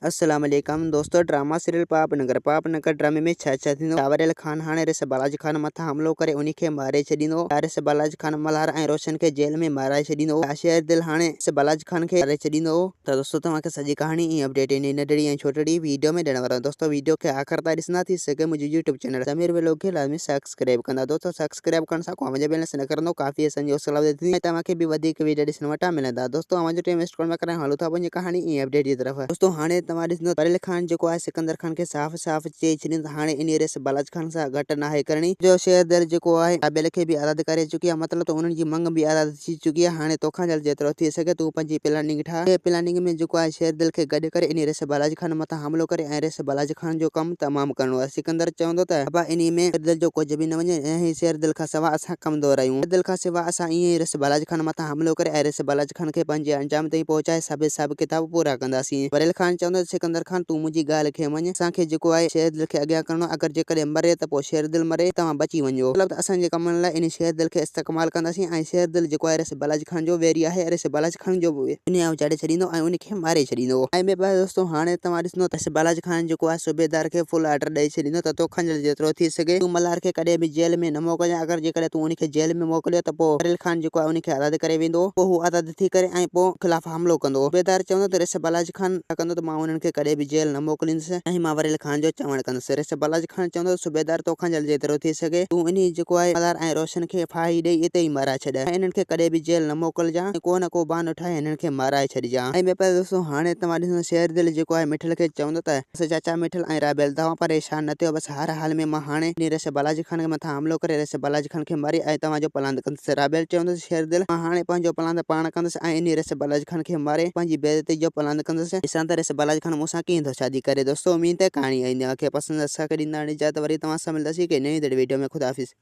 अस्सलाम वालेकुम दोस्तों। ड्रामा सीरियल पापनगर ड्रामे में छा थींदो। सावरियल खान हाणे रिस बालाजी खान मथा हमलो करे उन्ही खे मारे छॾींदो। रिस बालाजी खान मल्हार ऐं रोशन खे जेल में माराए छॾींदो। आशिया दिल हाणे रिस बालाजी खान खे मारे छॾींदो। त दोस्तों तव्हांखे सॼी कहानी ऐं अपडेट इन नंढड़ी ऐं छोटड़ी वीडियो में ॾियण वारो। दोस्तों वीडियो खे आख़िर ताईं ॾिसंदा थी सघे मुंहिंजी यूट्यूब चैनल समीर व्लॉग खे लाज़मी सब्सक्राइब कंदा। दोस्तों सब्सक्राइब करण सां को मुंहिंजे बैलेंस न करंदो, काफ़ी असांजी हौसला वधंदी ऐं तव्हांखे बि वधीक वीडियो ॾिसण वटां मिलंदा। दोस्तों आवाज़ टाइम वेस्ट करण करण हलूं था पंहिंजी कहानी ऐं अपडेट जी तरफ़। दोस्तों हाणे तव्हां ॾिसंदो फरील खान जेको आहे सिकंदर खान खे साफ़ साफ़ चई छॾींदो हाणे इन रिस बालाजी खान सां घटि नाहे करणी। जो शेरदिल जेको आहे काबिल खे बि आज़ाद करे चुकी आहे, मतलब तो उन्हनि जी मंग बि आज़ाद थी चुकी आहे। हाणे तोखां जल्द जेतिरो थी सघे तूं पंहिंजी प्लानिंग ठाह। प्लानिंग में जेको आहे शेरदिल खे गॾु करे इन रिस बालाजी खान मथां हमलो करे ऐं रिस बालाजी खान जो कमु तमामु करणो आहे। सिकंदर चवंदो त अबा इन में शेरदिल जो कुझु बि न वञे ऐं शेरदिल खां सवाइ असां कमु दोहरायूं। शेरदिल खां सवाइ असां ईअं ई रिस बालाजी खान मथां हमलो करे ऐं रिस बालाजी खान खे पंहिंजे अंजाम ताईं पहुचाए सभु किताब पूरा कंदासीं। फरील खान चवंदो सिकंदर खान तूं मुंहिंजी ॻाल्हि खे मञ। असांखे जेको आहे शेरदिल खे अॻियां करणो। अगरि जेकॾहिं मरे त पोइ शेरदिल मरे, तव्हां बची वञो। मतलब असांजे कमनि लाइ इन शेरदिल खे इस्तेमाल कंदासीं ऐं शेरदिल जेको आहे रिस बालाजी खान जो वेरी आहे। रिस बालाजी खान जो दुनिया उजाड़े छॾींदो ऐं उनखे मारे छॾींदो। ऐं ॿिए पासे दोस्तों हाणे तव्हां ॾिसंदो त रिस बालाजी खान जेको आहे सूबेदार खे फुल ऑर्डर ॾेई छॾींदो त तोखां जेतिरो थी सघे तूं मल्हार खे कॾहिं बि जेल में न मोकिलिजां। अगरि जेकॾहिं तूं उनखे जेल में मोकिलियो त पोइ फरील खान जेको आहे उनखे आज़ाद करे वेंदो। पोइ हू आज़ाद थी करे ऐं पोइ खिलाफ़ हमलो कंदो। सूबेदार चवंदो त रिस बालाजी खान कंदो त मां उन्हनि खे कॾहिं बि जेल न मोकिलींदुसि ऐं मां फरील खान जो चवण कंदुसि। रिस बालाजी खान चवंदो सूबेदार तोखां जल्द जेतिरो थी सघे तूं इन्ही जेको आहे मल्हार ऐं रोशन खे फाही ॾेई इते ई माराए छॾ ऐं इन्हनि खे कॾहिं बि जेल न मोकिलिजां। को न को बहानो ठाहे हिननि खे माराए छॾिजां। ऐं ॿिए पासे दोस्तों हाणे तव्हां ॾिसंदो शेरदिल जेको आहे मिठल खे चवंदो त चाचा मिठल ऐं राबेल तव्हां परेशान न थियो। बसि हर हाल में मां हाणे रिस बालाजी खान खे मथां हमलो करे रिस बालाजी खान खे मारी ऐं तव्हांजो प्लान कंदुसि। राबेल चवंदुसि शेरदिल मां हाणे पंहिंजो प्लान त पाण कंदुसि ऐं इन रिस बालाजी खान खे मारे पंहिंजी बेइज़ती जो प्लान कंदुसि। ॾिसां त रिस बालाजी खान मूंसां कीअं थो शादी करे। दोस्तों उम्मीद है कहानी खे पसंदि असांखे ॾींदा इजाज़त। वरी तव्हां सां मिलंदासीं कि नई वीडियो में। खुदा हाफ़िज़।